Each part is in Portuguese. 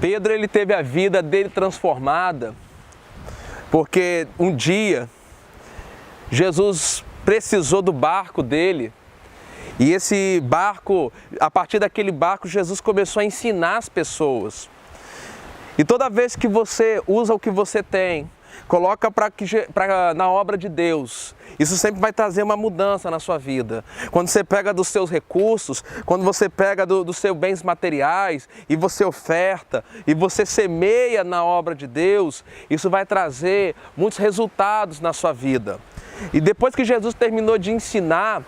Pedro, ele teve a vida dele transformada, porque um dia Jesus precisou do barco dele, e esse barco, a partir daquele barco, Jesus começou a ensinar as pessoas. E toda vez que você usa o que você tem, coloca na obra de Deus, isso sempre vai trazer uma mudança na sua vida. Quando você pega dos seus recursos, quando você pega dos seus bens materiais e você oferta e você semeia na obra de Deus, isso vai trazer muitos resultados na sua vida. E depois que Jesus terminou de ensinar,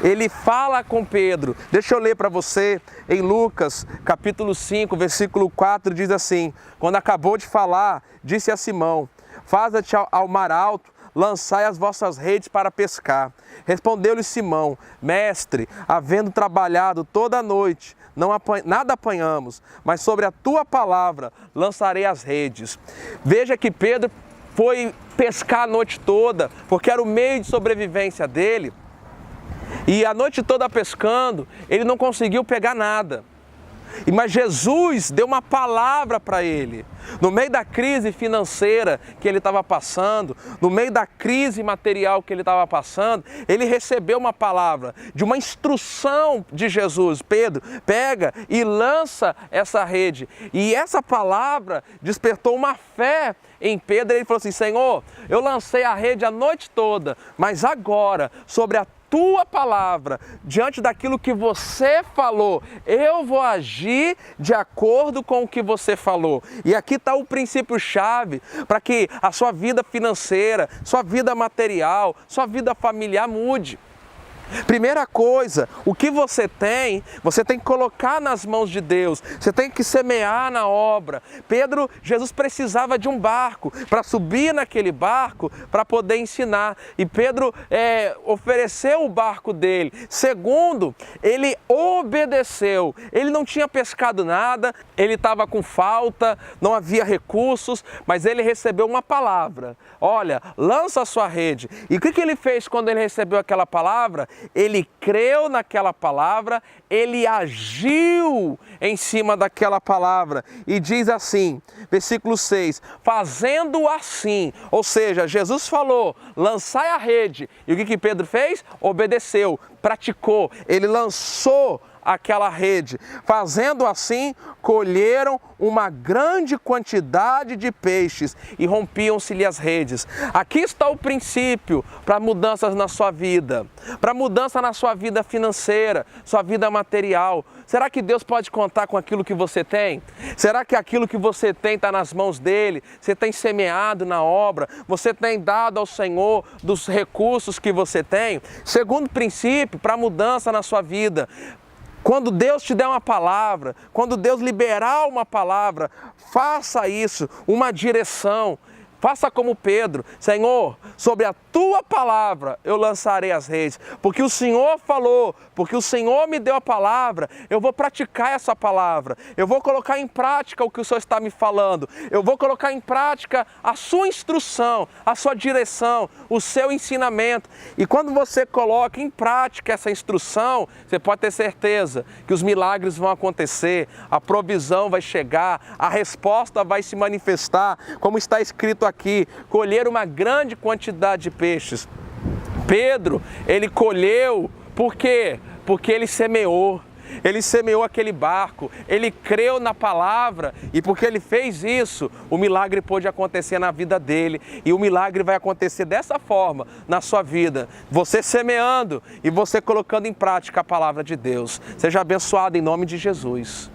ele fala com Pedro. Deixa eu ler para você em Lucas, capítulo 5, versículo 4, diz assim: quando acabou de falar, disse a Simão: faza-te ao mar alto, lançai as vossas redes para pescar. Respondeu-lhe Simão: mestre, havendo trabalhado toda a noite, nada apanhamos, mas sobre a tua palavra lançarei as redes. Veja que Pedro foi pescar a noite toda, porque era o meio de sobrevivência dele. E a noite toda pescando, ele não conseguiu pegar nada. Mas Jesus deu uma palavra para ele. No meio da crise financeira que ele estava passando, no meio da crise material que ele estava passando, ele recebeu uma palavra de uma instrução de Jesus: Pedro, pega e lança essa rede. E essa palavra despertou uma fé em Pedro. Ele falou assim: Senhor, eu lancei a rede a noite toda, mas agora, sobre a tua palavra, diante daquilo que você falou, eu vou agir de acordo com o que você falou. E aqui está o princípio-chave para que a sua vida financeira, sua vida material, sua vida familiar mude. Primeira coisa, o que você tem que colocar nas mãos de Deus, você tem que semear na obra. Jesus precisava de um barco para subir naquele barco para poder ensinar, e Pedro ofereceu o barco dele. Segundo, ele obedeceu. Ele não tinha pescado nada, ele estava com falta, não havia recursos, mas ele recebeu uma palavra: olha, lança a sua rede. E o que ele fez quando ele recebeu aquela palavra? Ele creu naquela palavra, ele agiu em cima daquela palavra. E diz assim, versículo 6, fazendo assim, ou seja, Jesus falou: lançai a rede. E o que Pedro fez? Obedeceu, praticou, ele lançou aquela rede. Fazendo assim, colheram uma grande quantidade de peixes e rompiam-se-lhe as redes. Aqui está o princípio para mudanças na sua vida, para mudança na sua vida financeira, sua vida material. Será que Deus pode contar com aquilo que você tem? Será que aquilo que você tem está nas mãos dele? Você tem semeado na obra? Você tem dado ao Senhor dos recursos que você tem? Segundo princípio para mudança na sua vida: quando Deus te der uma palavra, quando Deus liberar uma palavra, faça isso, uma direção. Faça como Pedro: Senhor, sobre a tua palavra eu lançarei as redes, porque o Senhor falou, porque o Senhor me deu a palavra, eu vou praticar essa palavra, eu vou colocar em prática o que o Senhor está me falando, eu vou colocar em prática a sua instrução, a sua direção, o seu ensinamento. E quando você coloca em prática essa instrução, você pode ter certeza que os milagres vão acontecer, a provisão vai chegar, a resposta vai se manifestar, como está escrito aqui: colher uma grande quantidade de peixes. Pedro, ele colheu, por quê? Porque ele semeou aquele barco, ele creu na palavra, e porque ele fez isso, o milagre pôde acontecer na vida dele, e o milagre vai acontecer dessa forma na sua vida, você semeando e você colocando em prática a palavra de Deus. Seja abençoado em nome de Jesus.